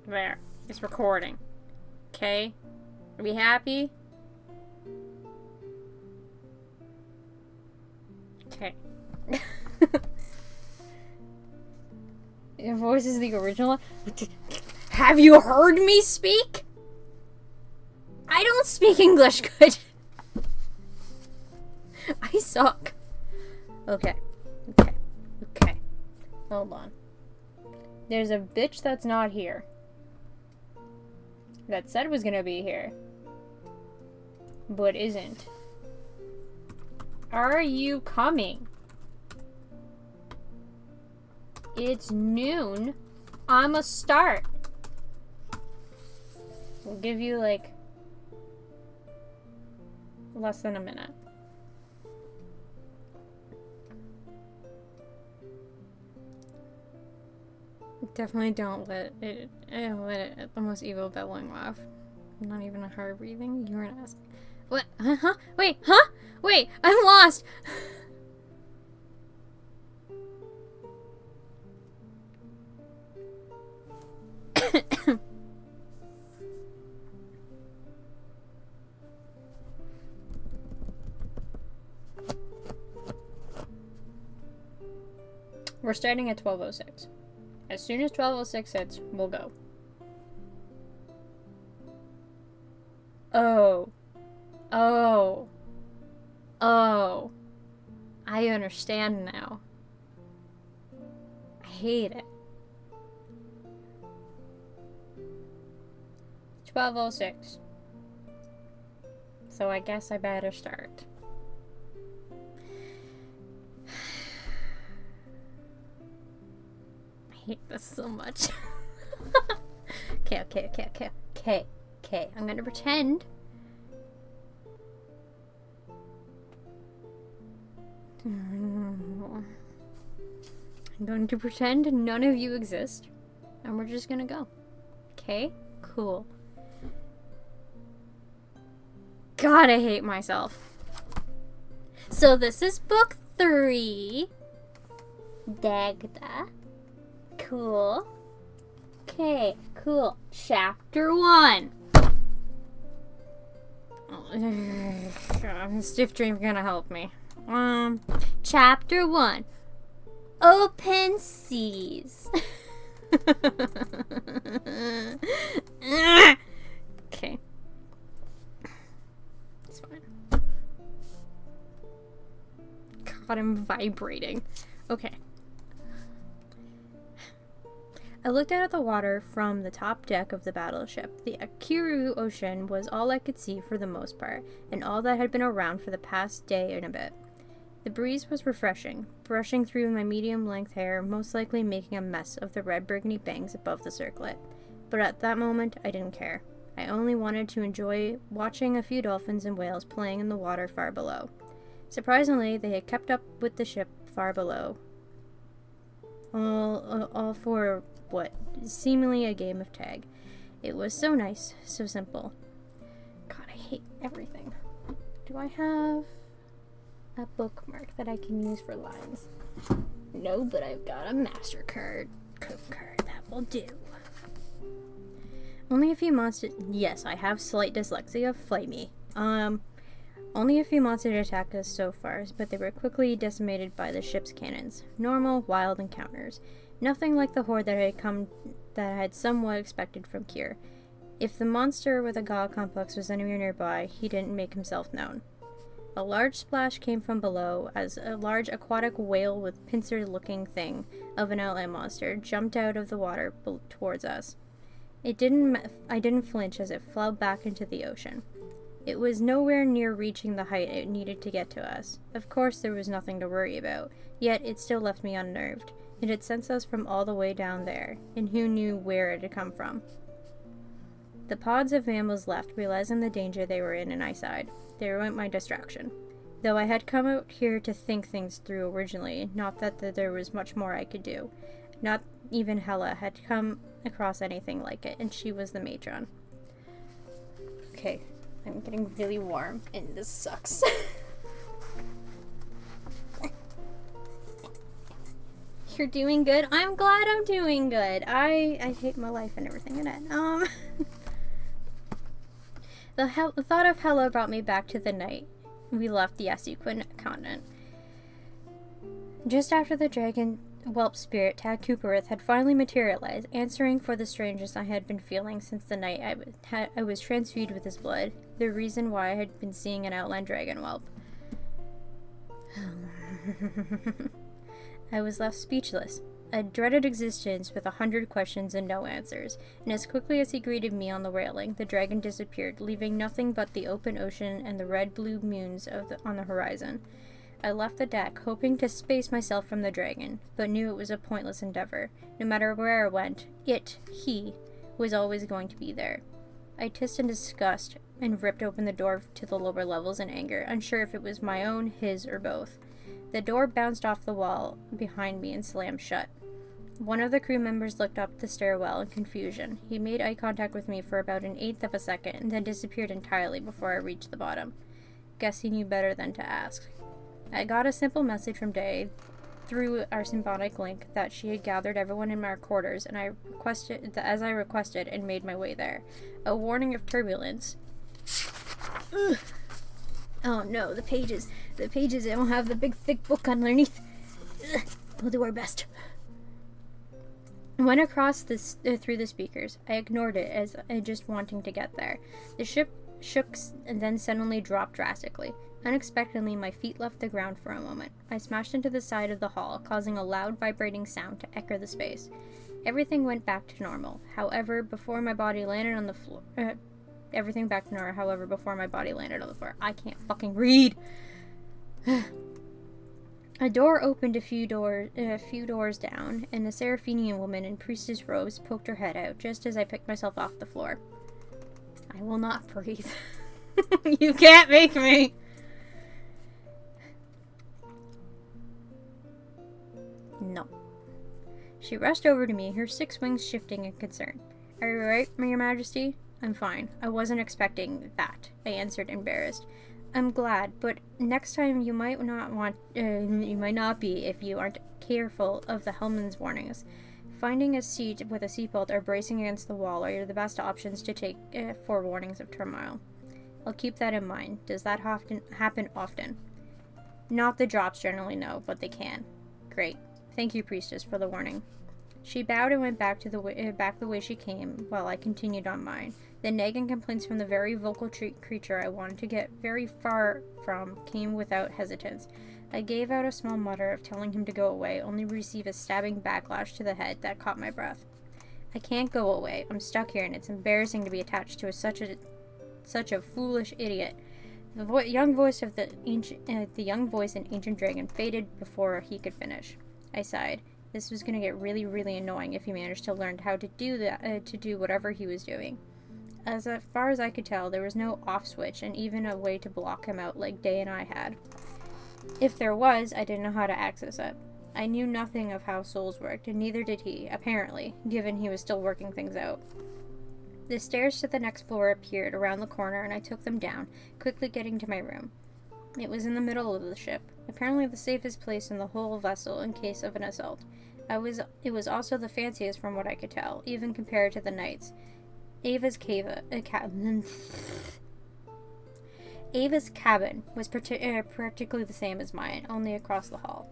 There. It's recording. Okay? Are we happy? Okay. Your voice is the original. Have you heard me speak? I don't speak English good. I suck. Okay. Hold on. There's a bitch that's not here. That said was gonna be here. But isn't. Are you coming? It's noon. I'ma start. We'll give you like less than a minute. Definitely don't let it the most evil bellowing laugh. Not even a hard breathing. You're an ass. What? Huh? Wait, huh? Wait, I'm lost. We're starting at 12:06. As soon as 12:06 hits, we'll go. Oh. I understand now. I hate it. 12:06. So I guess I better start. I hate this so much. Okay. I'm gonna pretend. I'm going to pretend none of you exist. And we're just gonna go. Okay? Cool. God, I hate myself. So this is book 3. Dagda. Cool. Okay, cool. Chapter 1. God, Stiff Dream gonna help me. Chapter 1. Open Seas. Okay. It's fine. God, I'm vibrating. Okay. I looked out at the water from the top deck of the battleship. The Aerrow Ocean was all I could see for the most part, and all that had been around for the past day and a bit. The breeze was refreshing, brushing through my medium-length hair, most likely making a mess of the red burgundy bangs above the circlet. But at that moment, I didn't care. I only wanted to enjoy watching a few dolphins and whales playing in the water far below. Surprisingly, they had kept up with the ship far below. All for what seemingly a game of tag. It was so nice, so simple. God, I hate everything. Do I have a bookmark that I can use for lines? No, but I've got a MasterCard code card. That will do. Only a few monsters. Yes, I have slight dyslexia. Fight me. Only a few monsters attacked us so far, but they were quickly decimated by the ship's cannons. Normal, wild encounters. Nothing like the horde that I had somewhat expected from Kier. If the monster with a god complex was anywhere nearby, he didn't make himself known. A large splash came from below as a large aquatic whale with pincer-looking thing of an outland monster jumped out of the water towards us. I didn't flinch as it fell back into the ocean. It was nowhere near reaching the height it needed to get to us. Of course, there was nothing to worry about, yet it still left me unnerved. It had sensed us from all the way down there, and who knew where it had come from. The pods of mammals left, realizing the danger they were in, and I sighed. There went my distraction. Though I had come out here to think things through originally, not that there was much more I could do. Not even Hella had come across anything like it, and she was the matron. Okay, I'm getting really warm, and this sucks. You're doing good? I'm glad I'm doing good. I hate my life and everything in it. The thought of Hella brought me back to the night we left the Essequin continent. Just after the dragon whelp spirit Tad Cooperith had finally materialized, answering for the strangeness I had been feeling since the night I was transfused with his blood, the reason why I had been seeing an outland dragon whelp. I was left speechless, a dreaded existence with 100 questions and no answers, and as quickly as he greeted me on the railing, the dragon disappeared, leaving nothing but the open ocean and the red-blue moons on the horizon. I left the deck, hoping to space myself from the dragon, but knew it was a pointless endeavor. No matter where I went, he, was always going to be there. I hissed in disgust and ripped open the door to the lower levels in anger, unsure if it was my own, his, or both. The door bounced off the wall behind me and slammed shut. One of the crew members looked up the stairwell in confusion. He made eye contact with me for about an eighth of a second and then disappeared entirely before I reached the bottom. Guess he knew better than to ask. I got a simple message from Day through our symbiotic link that she had gathered everyone in our quarters, and I requested and made my way there. A warning of turbulence. Ugh. Oh no, the pages, they don't have the big thick book underneath. Ugh. We'll do our best. Went across through the speakers. I ignored it as just wanting to get there. The ship shook and then suddenly dropped drastically. Unexpectedly, my feet left the ground for a moment. I smashed into the side of the hall, causing a loud vibrating sound to echo the space. Everything went back to normal. However, before my body landed on the floor... I can't fucking read! A door opened a few doors down, and a Seraphinian woman in priestess robes poked her head out, just as I picked myself off the floor. I will not breathe. You can't make me! No. She rushed over to me, her 6 wings shifting in concern. Are you right, Your Majesty? I'm fine. I wasn't expecting that, I answered, embarrassed. I'm glad, but next time you might not be if you aren't careful of the Hellman's warnings. Finding a seat with a seatbelt or bracing against the wall are the best options to take for warnings of turmoil. I'll keep that in mind. Does that happen often? Not the drops generally, no, but they can. Great. Thank you, Priestess, for the warning. She bowed and went back the way she came, while I continued on mine. The nagging complaints from the very vocal creature I wanted to get very far from came without hesitance. I gave out a small mutter of telling him to go away, only to receive a stabbing backlash to the head that caught my breath. I can't go away. I'm stuck here, and it's embarrassing to be attached to such a foolish idiot. The young voice in Ancient Dragon faded before he could finish. I sighed. This was going to get really, really annoying if he managed to learn how to do whatever he was doing. As far as I could tell, there was no off switch and even a way to block him out like Day and I had. If there was, I didn't know how to access it. I knew nothing of how souls worked, and neither did he, apparently, given he was still working things out. The stairs to the next floor appeared around the corner, and I took them down, quickly getting to my room. It was in the middle of the ship, apparently the safest place in the whole vessel in case of an assault. It was also the fanciest from what I could tell, even compared to the Knight's. Ava's cabin was practically the same as mine, only across the hall.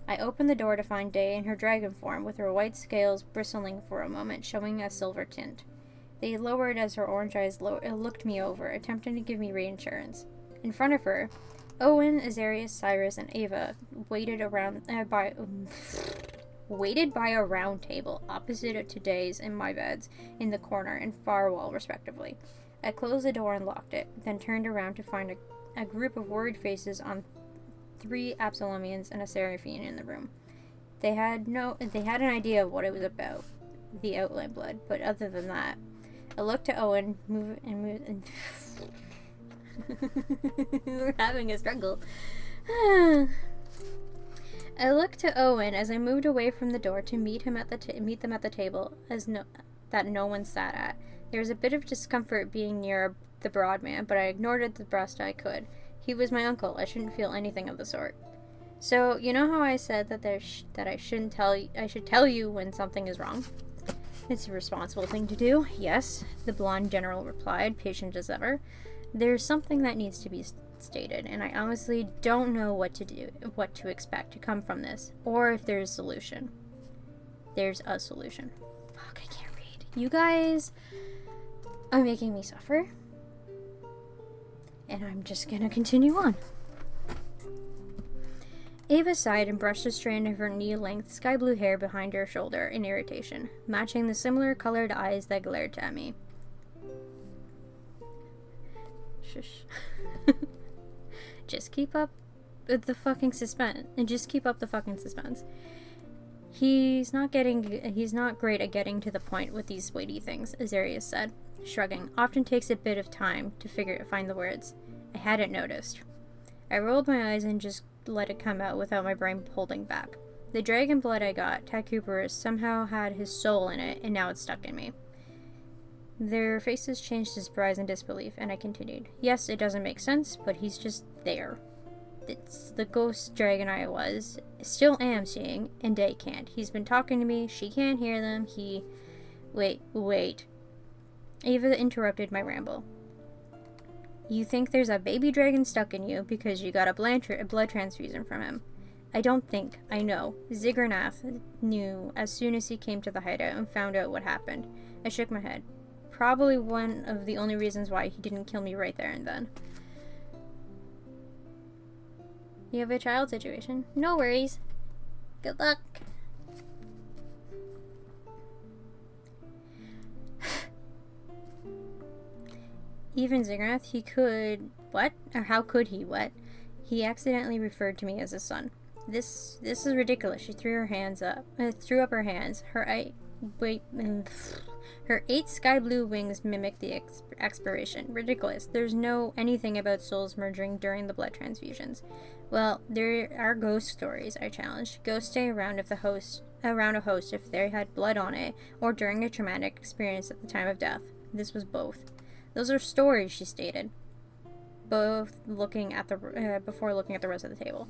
I opened the door to find Day in her dragon form, with her white scales bristling for a moment, showing a silver tint. They lowered as her orange eyes looked me over, attempting to give me reassurance. In front of her, Owen, Azarius, Cyrus, and Ava waited by a round table, opposite to Day's and my beds, in the corner and far wall, respectively. I closed the door and locked it, then turned around to find a group of worried faces on 3 Absalomians and a Seraphine in the room. They had an idea of what it was about, the outland blood, but other than that, I looked to Owen, and we're having a struggle. I looked to Owen as I moved away from the door to meet them at the table that no one sat at. There was a bit of discomfort being near the broad man, but I ignored it the best I could. He was my uncle. I shouldn't feel anything of the sort. So, you know how I said that that I should tell you when something is wrong? It's a responsible thing to do. Yes, the blonde general replied, patient as ever. There's something that needs to be stated, and I honestly don't know what to expect to come from this, or if there's a solution. There's a solution. Fuck, I can't read. You guys are making me suffer. And I'm just gonna continue on. Ava sighed and brushed a strand of her knee-length sky blue hair behind her shoulder in irritation, matching the similar colored eyes that glared at me. Shush. Just keep up the fucking suspense. And just keep up the fucking suspense. He's not great at getting to the point with these weighty things, Azarius said, shrugging. Often takes a bit of time to find the words. I hadn't noticed. I rolled my eyes and just let it come out without my brain holding back. The dragon blood I got, Tad Cooper, somehow had his soul in it, and now it's stuck in me. Their faces changed to surprise and disbelief, and I continued. Yes, it doesn't make sense, but he's just there. It's the ghost dragon I still am seeing, and Day can't. He's been talking to me, she can't hear them, Wait. Ava interrupted my ramble. You think there's a baby dragon stuck in you because you got a blood transfusion from him. I don't think, I know. Ziggernath knew as soon as he came to the hideout and found out what happened. I shook my head. Probably one of the only reasons why he didn't kill me right there and then. You have a child situation? No worries. Good luck. Even Ziggernath, he could... What? Or how could he? What? He accidentally referred to me as his son. This is ridiculous. She threw up her hands. Her 8 sky blue wings mimicked the expiration. Ridiculous. There's no anything about souls merging during the blood transfusions. Well, there are ghost stories, I challenged. Ghosts stay around a host if they had blood on it, or during a traumatic experience at the time of death. This was both. Those are stories, she stated, before looking at the rest of the table.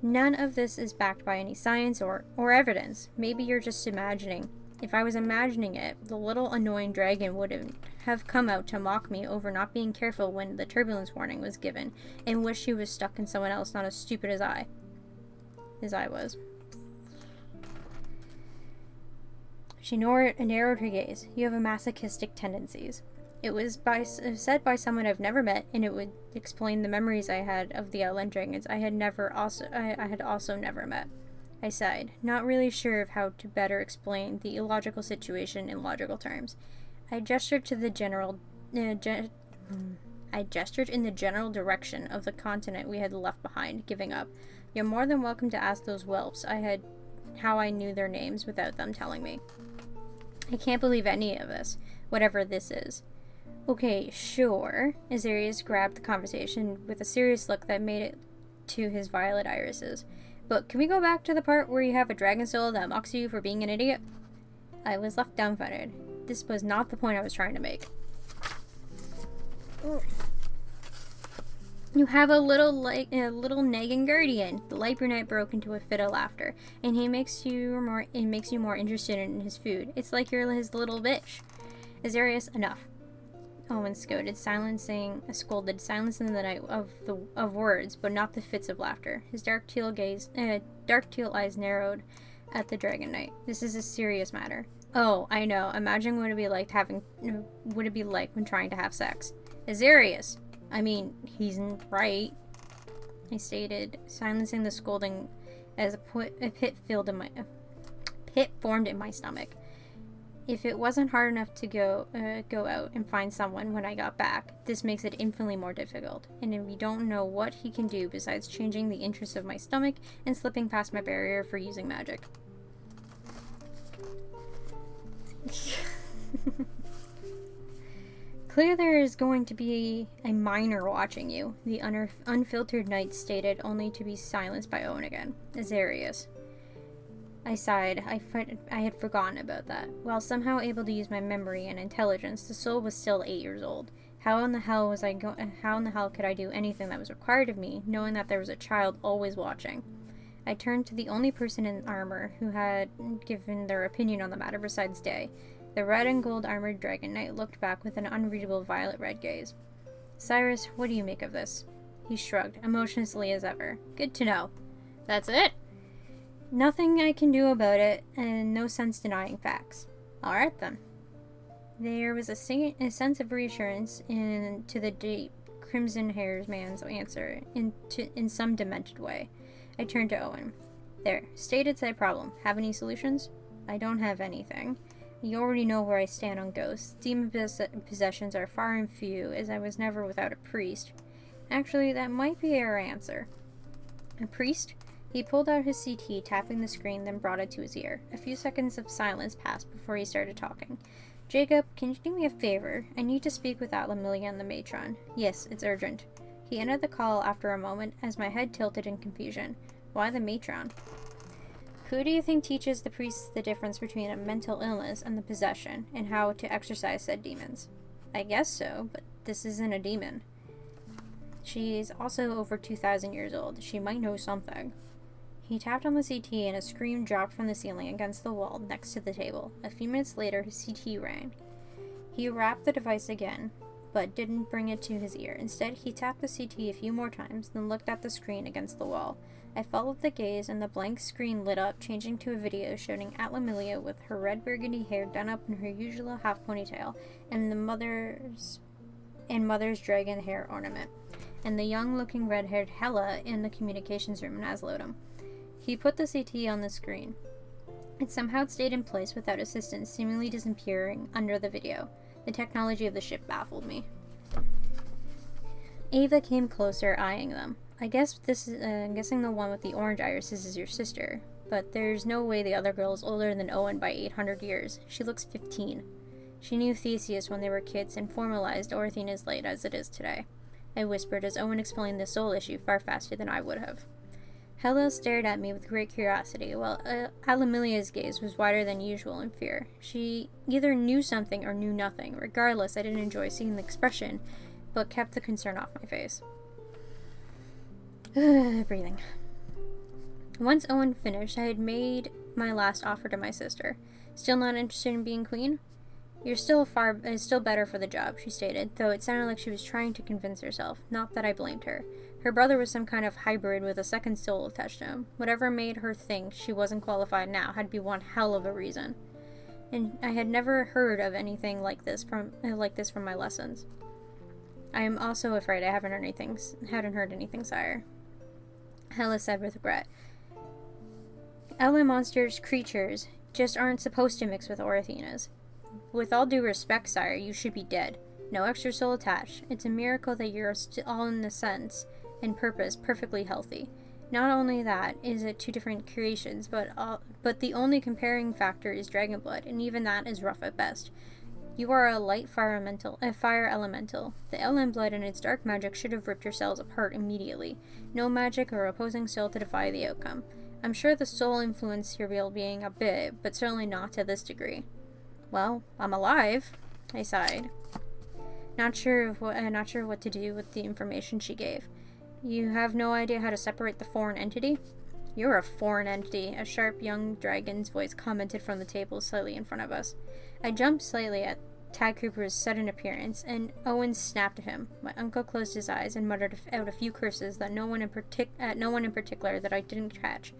None of this is backed by any science or evidence. Maybe you're just imagining. If I was imagining it, the little annoying dragon would have come out to mock me over not being careful when the turbulence warning was given, and wish she was stuck in someone else not as stupid as I was. She narrowed her gaze. You have masochistic tendencies. It was said by someone I've never met, and it would explain the memories I had of the Outland Dragons I had also never met. I sighed, not really sure of how to better explain the illogical situation in logical terms. I gestured in the general direction of the continent we had left behind, giving up. You're more than welcome to ask those whelps how I knew their names without them telling me. I can't believe any of this, whatever this is. Okay, sure. Azarius grabbed the conversation with a serious look that made it to his violet irises. But can we go back to the part where you have a dragon soul that mocks you for being an idiot? I was left dumbfounded. This was not the point I was trying to make. You have a little nagging guardian. The light brunette broke into a fit of laughter, and it makes you more interested in his food. It's like you're his little bitch. Azarius, enough. Owen scolded, silencing the night of words, but not the fits of laughter. His dark teal eyes narrowed at the Dragon Knight. This is a serious matter. Oh, I know. Imagine what it'd be like when trying to have sex. Azarius! I mean, he's right, I stated, silencing the scolding as a pit formed in my stomach. If it wasn't hard enough to go out and find someone when I got back, this makes it infinitely more difficult. And if we don't know what he can do besides changing the interest of my stomach and slipping past my barrier for using magic. Clear there is going to be a miner watching you, the unfiltered knight stated, only to be silenced by Owen again. Azarius. I sighed. I had forgotten about that. While somehow able to use my memory and intelligence, the soul was still 8 years old. How in the hell could I do anything that was required of me, knowing that there was a child always watching? I turned to the only person in armor who had given their opinion on the matter besides Day. The red and gold armored dragon knight looked back with an unreadable violet-red gaze. Cyrus, what do you make of this? He shrugged, emotionlessly as ever. Good to know. That's it? Nothing I can do about it, and no sense denying facts. Alright then. There was a sense of reassurance to the deep, crimson-haired man's answer in some demented way. I turned to Owen. There, stated my problem. Have any solutions? I don't have anything. You already know where I stand on ghosts. Demon possessions are far and few, as I was never without a priest. Actually, that might be our answer. A priest? He pulled out his CT, tapping the screen, then brought it to his ear. A few seconds of silence passed before he started talking. Jacob, can you do me a favor? I need to speak with Amelia and the matron. Yes, it's urgent. He ended the call after a moment, as my head tilted in confusion. Why the matron? Who do you think teaches the priests the difference between a mental illness and the possession, and how to exorcise said demons? I guess so, but this isn't a demon. She's also over 2,000 years old. She might know something. He tapped on the CT and a scream dropped from the ceiling against the wall next to the table. A few minutes later, his CT rang. He wrapped the device again, but didn't bring it to his ear. Instead, he tapped the CT a few more times, then looked at the screen against the wall. I followed the gaze, and the blank screen lit up, changing to a video showing Amelia with her red burgundy hair done up in her usual half ponytail, and the mother's dragon hair ornament, and the young-looking red-haired Hella in the communications room in Aslodum. He put the CT on the screen. It somehow stayed in place without assistance, seemingly disappearing under the video. The technology of the ship baffled me. Ava came closer, eyeing them. I guess I'm guessing the one with the orange irises is your sister, but there's no way the other girl is older than Owen by 800 years. She looks 15. She knew Theseus when they were kids and formalized Orthena's light as it is today. I whispered as Owen explained the soul issue far faster than I would have. Hella stared at me with great curiosity, while Amelia's gaze was wider than usual in fear. She either knew something or knew nothing. Regardless, I didn't enjoy seeing the expression, but kept the concern off my face. Breathing. Once Owen finished, I had made my last offer to my sister. Still not interested in being queen? You're still better for the job, she stated, though it sounded like she was trying to convince herself. Not that I blamed her. Her brother was some kind of hybrid with a second soul attached to him. Whatever made her think she wasn't qualified now had to be one hell of a reason. And I had never heard of anything like this from my lessons. I am also afraid I hadn't heard anything, sire. Hella said with regret. Monsters creatures just aren't supposed to mix with Orthenas. With all due respect, sire, you should be dead. No extra soul attached. It's a miracle that you're all in the sense and purpose perfectly healthy. Not only that is it two different creations, but the only comparing factor is dragon blood, and even that is rough at best. You are a light fire elemental. The LM blood and its dark magic should have ripped your cells apart immediately. No magic or opposing soul to defy the outcome. I'm sure the soul influenced your well-being a bit, but certainly not to this degree. Well, I'm alive, I sighed. Not sure what to do with the information she gave. You have no idea how to separate the foreign entity? You're a foreign entity, a sharp young dragon's voice commented from the table slightly in front of us. I jumped slightly at Tad Cooper's sudden appearance, and Owen snapped at him. My uncle closed his eyes and muttered out a few curses that no one in particular that I didn't catch.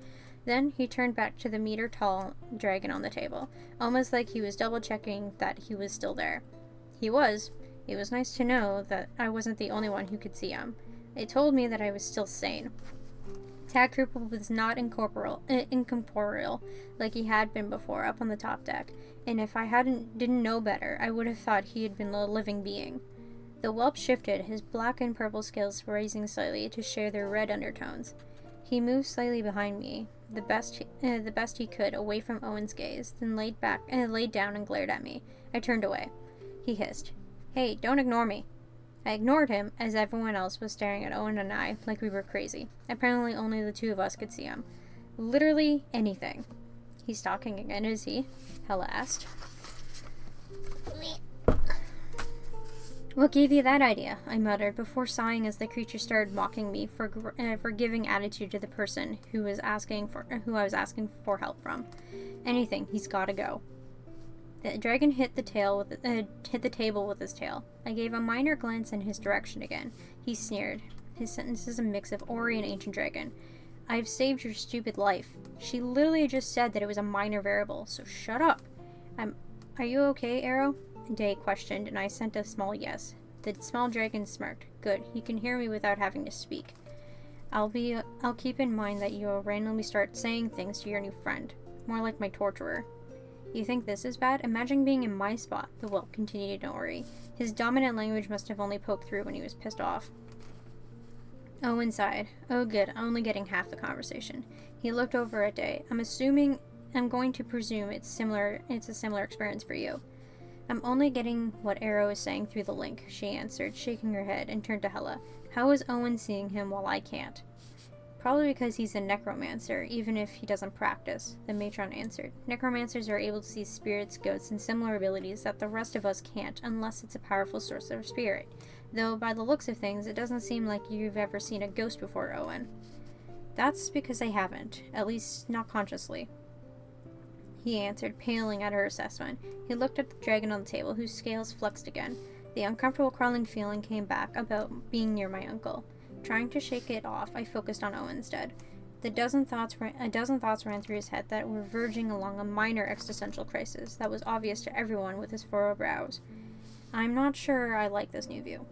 Then he turned back to the meter-tall dragon on the table, almost like he was double-checking that he was still there. He was. It was nice to know that I wasn't the only one who could see him. It told me that I was still sane. Tad Cooper was not incorporeal like he had been before up on the top deck, and if I didn't know better, I would have thought he had been a living being. The whelp shifted, his black and purple scales raising slightly to share their red undertones. He moved slightly behind me, the best he could, away from Owen's gaze, then laid down and glared at me. I turned away. He hissed, "Hey, don't ignore me." I ignored him, as everyone else was staring at Owen and I like we were crazy. Apparently only the two of us could see him. Literally anything. He's talking again, is he? Hella asked. What gave you that idea? I muttered, before sighing as the creature started mocking me for giving attitude to the person who I was asking for help from. Anything, he's gotta go. The dragon hit the table with his tail. I gave a minor glance in his direction again. He sneered. His sentence is a mix of Ori and Ancient Dragon. I've saved your stupid life. She literally just said that it was a minor variable, so shut up. Are you okay, Aerrow? Day questioned, and I sent a small yes. The small dragon smirked. Good, you can hear me without having to speak. I'll keep in mind that you'll randomly start saying things to your new friend. More like my torturer. You think this is bad? Imagine being in my spot, the whelp continued, don't worry. His dominant language must have only poked through when he was pissed off. Owen sighed. Oh good, only getting half the conversation. He looked over at Day. I'm going to presume it's a similar experience for you. I'm only getting what Aerrow is saying through the link, she answered, shaking her head, and turned to Hela. How is Owen seeing him while I can't? Probably because he's a necromancer, even if he doesn't practice, the matron answered. Necromancers are able to see spirits, ghosts, and similar abilities that the rest of us can't, unless it's a powerful source of spirit. Though, by the looks of things, it doesn't seem like you've ever seen a ghost before, Owen. That's because I haven't, at least not consciously, he answered, paling at her assessment. He looked at the dragon on the table, whose scales flexed again. The uncomfortable crawling feeling came back about being near my uncle. Trying to shake it off, I focused on Owen instead. A dozen thoughts ran through his head that were verging along a minor existential crisis that was obvious to everyone with his furrowed brows. I'm not sure I like this new view.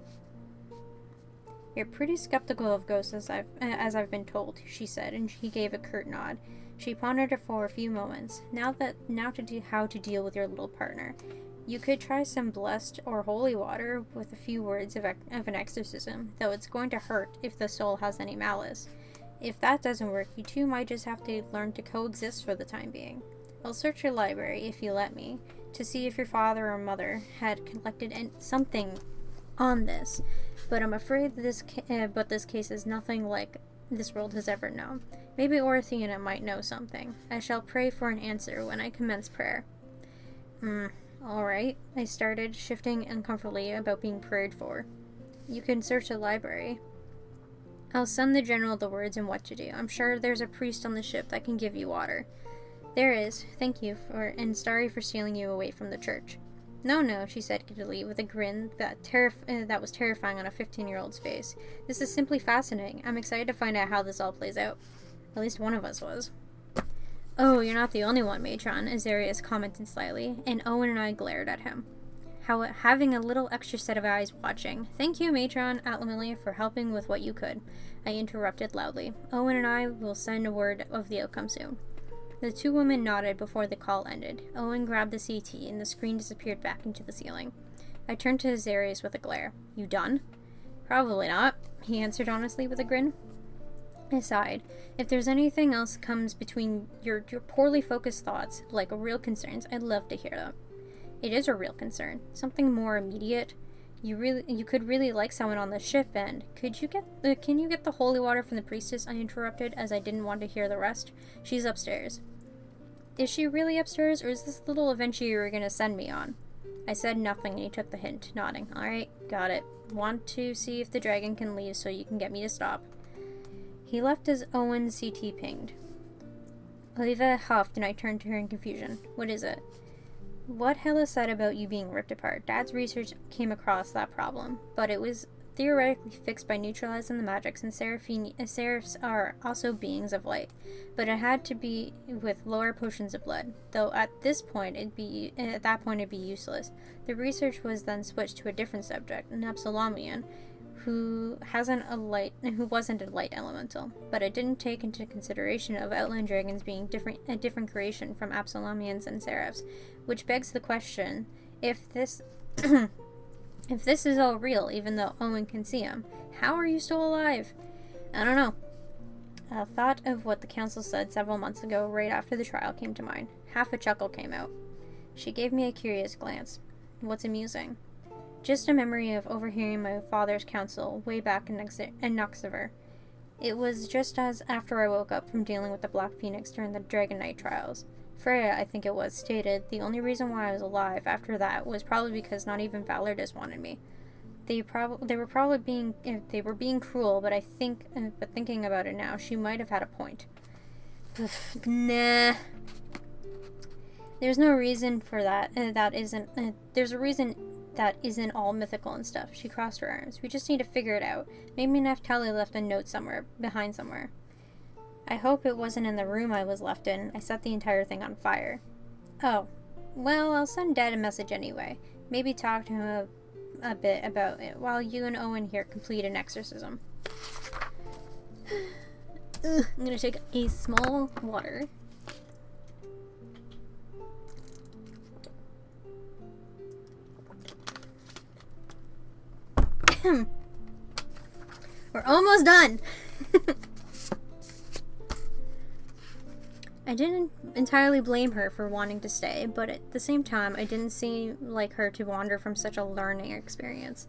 You're pretty skeptical of ghosts, as I've been told, she said, and he gave a curt nod. She pondered it for a few moments. How to deal with your little partner. You could try some blessed or holy water with a few words of an exorcism, though it's going to hurt if the soul has any malice. If that doesn't work, you two might just have to learn to coexist for the time being. I'll search your library, if you let me, to see if your father or mother had collected something on this, but I'm afraid this case is nothing like this world has ever known. Maybe Orthena might know something. I shall pray for an answer when I commence prayer. Alright, I started, shifting uncomfortably about being prayed for. You can search the library. I'll send the general the words and what to do. I'm sure there's a priest on the ship that can give you water. There is. Thank you and sorry for stealing you away from the church. No, she said giddily, with a grin that was terrifying on a 15-year-old's face. This is simply fascinating. I'm excited to find out how this all plays out. At least one of us was. Oh, you're not the only one, Matron, Azarius commented slyly, and Owen and I glared at him. Having a little extra set of eyes watching. Thank you, Matron Atlamillia, for helping with what you could. I interrupted loudly. Owen and I will send a word of the outcome soon. The two women nodded before the call ended. Owen grabbed the CT, and the screen disappeared back into the ceiling. I turned to Azarius with a glare. You done? Probably not, he answered honestly with a grin. I sighed. If there's anything else comes between your poorly focused thoughts, like real concerns, I'd love to hear them. It is a real concern. Something more immediate. You could really like someone on the ship, and can you get the holy water from the priestess? I interrupted, as I didn't want to hear the rest. She's upstairs. Is she really upstairs, or is this little adventure you were going to send me on? I said nothing, and he took the hint, nodding. Alright, got it. Want to see if the dragon can leave so you can get me to stop. He left as Owen's CT pinged. Oliva huffed, and I turned to her in confusion. What is it? What Hela said about you being ripped apart. Dad's research came across that problem, but it was theoretically fixed by neutralizing the magics, and seraphs are also beings of light, but it had to be with lower potions of blood, though at that point it'd be useless. The research was then switched to a different subject, an Absalomian, who wasn't a light elemental, but it didn't take into consideration of outland dragons being a different creation from Absalomians and seraphs, which begs the question, if this if this is all real, even though Owen can see him, how are you still alive? I don't know. A thought of what the council said several months ago, right after the trial, came to mind. Half a chuckle came out. She gave me a curious glance. What's amusing? Just a memory of overhearing my father's counsel way back in Noxiver. It was just as after I woke up from dealing with the Black Phoenix during the Dragon Knight trials. Freya, I think it was, stated the only reason why I was alive after that was probably because not even Valordis wanted me. They were probably being cruel, but but thinking about it now, she might have had a point. Nah. There's no reason for that. There's a reason that isn't all mythical and stuff. She crossed her arms. We just need to figure it out. Maybe Naphtali left a note behind somewhere. I hope it wasn't in the room I was left in. I set the entire thing on fire. Oh. Well, I'll send Dad a message anyway. Maybe talk to him a bit about it while you and Owen here complete an exorcism. I'm gonna take a small water. We're almost done! I didn't entirely blame her for wanting to stay, but at the same time, I didn't seem like her to wander from such a learning experience.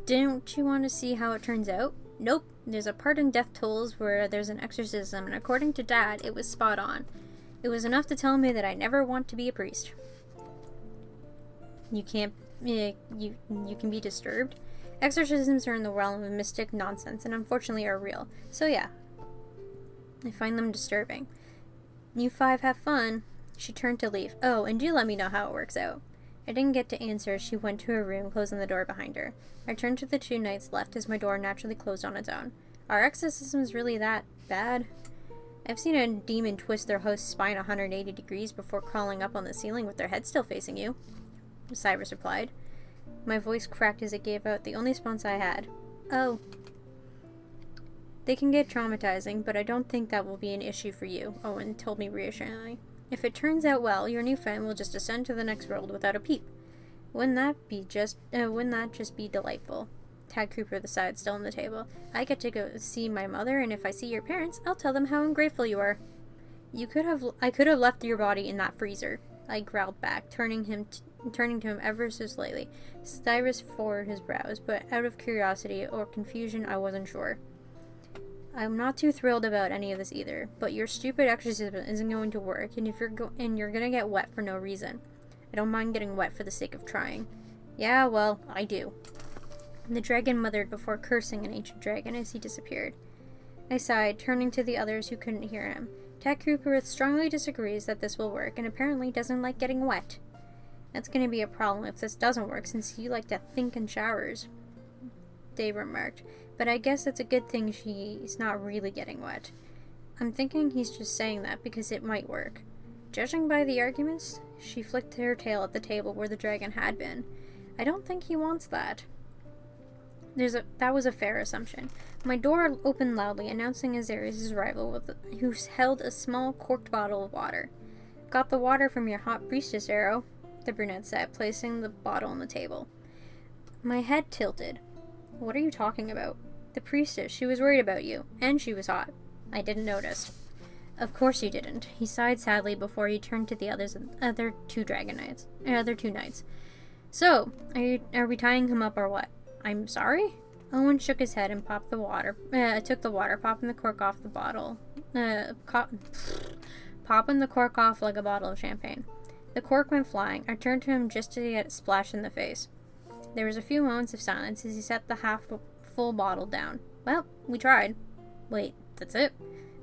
Didn't you want to see how it turns out? Nope. There's a part in Death Tolls where there's an exorcism, and according to Dad, it was spot on. It was enough to tell me that I never want to be a priest. You can be disturbed. Exorcisms are in the realm of mystic nonsense, and unfortunately are real. So yeah, I find them disturbing. You five have fun. She turned to leave. Oh, and do let me know how it works out. I didn't get to answer as she went to her room, closing the door behind her. I turned to the two knights left as my door naturally closed on its own. Are exorcisms really that bad? I've seen a demon twist their host's spine 180 degrees before crawling up on the ceiling with their head still facing you, Cyrus replied. My voice cracked as it gave out the only response I had. Oh. They can get traumatizing, but I don't think that will be an issue for you, Owen told me reassuringly. If it turns out well, your new friend will just ascend to the next world without a peep. Wouldn't that just be delightful? Tad Cooper sighed, still on the table. I get to go see my mother, and if I see your parents, I'll tell them how ungrateful you are. I could have left your body in that freezer, I growled back, turning to him ever so slightly. Cyrus furrowed his brows, but out of curiosity or confusion, I wasn't sure. I'm not too thrilled about any of this either, but your stupid exorcism isn't going to work, and you're gonna get wet for no reason. I don't mind getting wet for the sake of trying. Yeah, well, I do. The dragon mothered before cursing an ancient dragon as he disappeared. I sighed, turning to the others who couldn't hear him. Tad Cooper strongly disagrees that this will work, and apparently doesn't like getting wet. That's gonna be a problem if this doesn't work, since you like to think in showers, Dave remarked. But I guess it's a good thing she's not really getting wet. I'm thinking he's just saying that because it might work. Judging by the arguments, she flicked her tail at the table where the dragon had been. I don't think he wants that. That was a fair assumption. My door opened loudly, announcing Azarius' arrival, who held a small corked bottle of water. Got the water from your hot priestess, Aerrow, the brunette said, placing the bottle on the table. My head tilted. What are you talking about? The priestess, she was worried about you, and she was hot. I didn't notice. Of course you didn't. He sighed sadly before he turned to the other two knights. So, are we tying him up or what? I'm sorry? Owen shook his head and took the water, popping the cork off the bottle. Popping the cork off like a bottle of champagne. The cork went flying. I turned to him just to get it splashed in the face. There was a few moments of silence as he set the half-full bottle down. Well, we tried. Wait, that's it?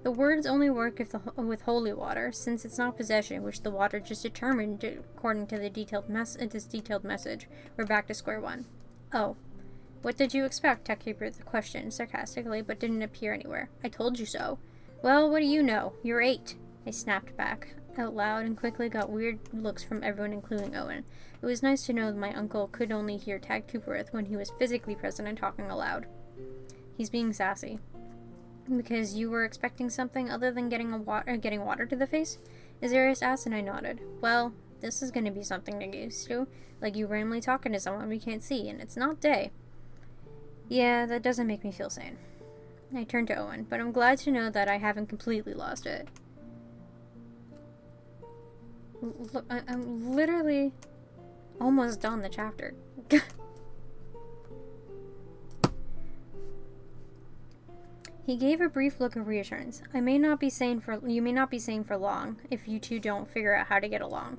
The words only work with holy water, since it's not possession, which the water just determined according to this detailed message. We're back to square one. Oh. What did you expect? Tech Keeper questioned sarcastically, but didn't appear anywhere. I told you so. Well, what do you know? You're 8. I snapped back out loud and quickly got weird looks from everyone, including Owen. It was nice to know that my uncle could only hear Tad Cooperith when he was physically present and talking aloud. He's being sassy. Because you were expecting something other than getting water to the face? Azarius asked, and I nodded. Well, this is going to be something to get used to. Like you randomly talking to someone we can't see, and it's not day. Yeah, that doesn't make me feel sane. I turned to Owen, but I'm glad to know that I haven't completely lost it. Look, I'm literally almost done the chapter. He gave a brief look of reassurance. You may not be sane for long if you two don't figure out how to get along.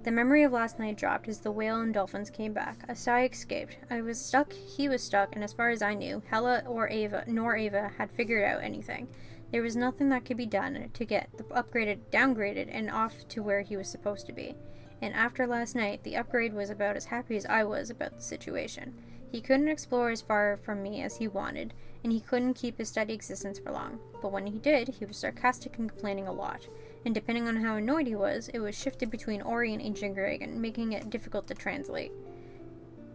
The memory of last night dropped as the whale and dolphins came back. A sigh escaped. I was stuck, he was stuck, and as far as I knew, Hella nor Ava had figured out anything. There was nothing that could be done to get the downgraded, and off to where he was supposed to be. And after last night, the upgrade was about as happy as I was about the situation. He couldn't explore as far from me as he wanted, and he couldn't keep his steady existence for long. But when he did, he was sarcastic and complaining a lot. And depending on how annoyed he was, it was shifted between Ori and Ancient Dragon, making it difficult to translate.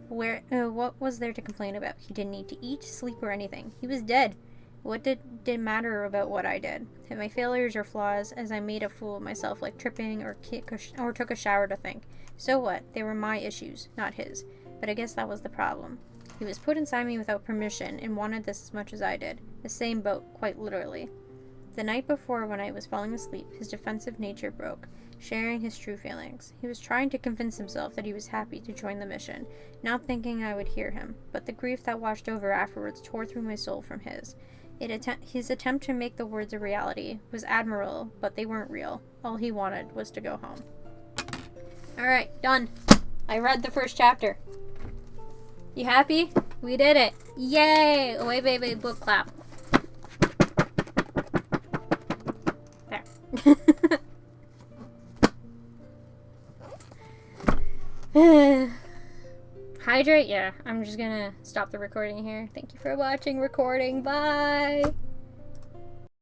What was there to complain about? He didn't need to eat, sleep, or anything. He was dead. What did it matter about what I did? And my failures or flaws, as I made a fool of myself, like tripping or took a shower to think. So what? They were my issues, not his. But I guess that was the problem. He was put inside me without permission and wanted this as much as I did. The same boat, quite literally. The night before, when I was falling asleep, his defensive nature broke, sharing his true feelings. He was trying to convince himself that he was happy to join the mission, not thinking I would hear him, but the grief that washed over afterwards tore through my soul from his. His attempt to make the words a reality was admirable, but they weren't real. All he wanted was to go home. Alright, done. I read the first chapter. You happy? We did it. Yay! Oh, wait, book clap. There. Hydrate? Yeah, I'm just gonna stop the recording here. Thank you for watching recording. Bye!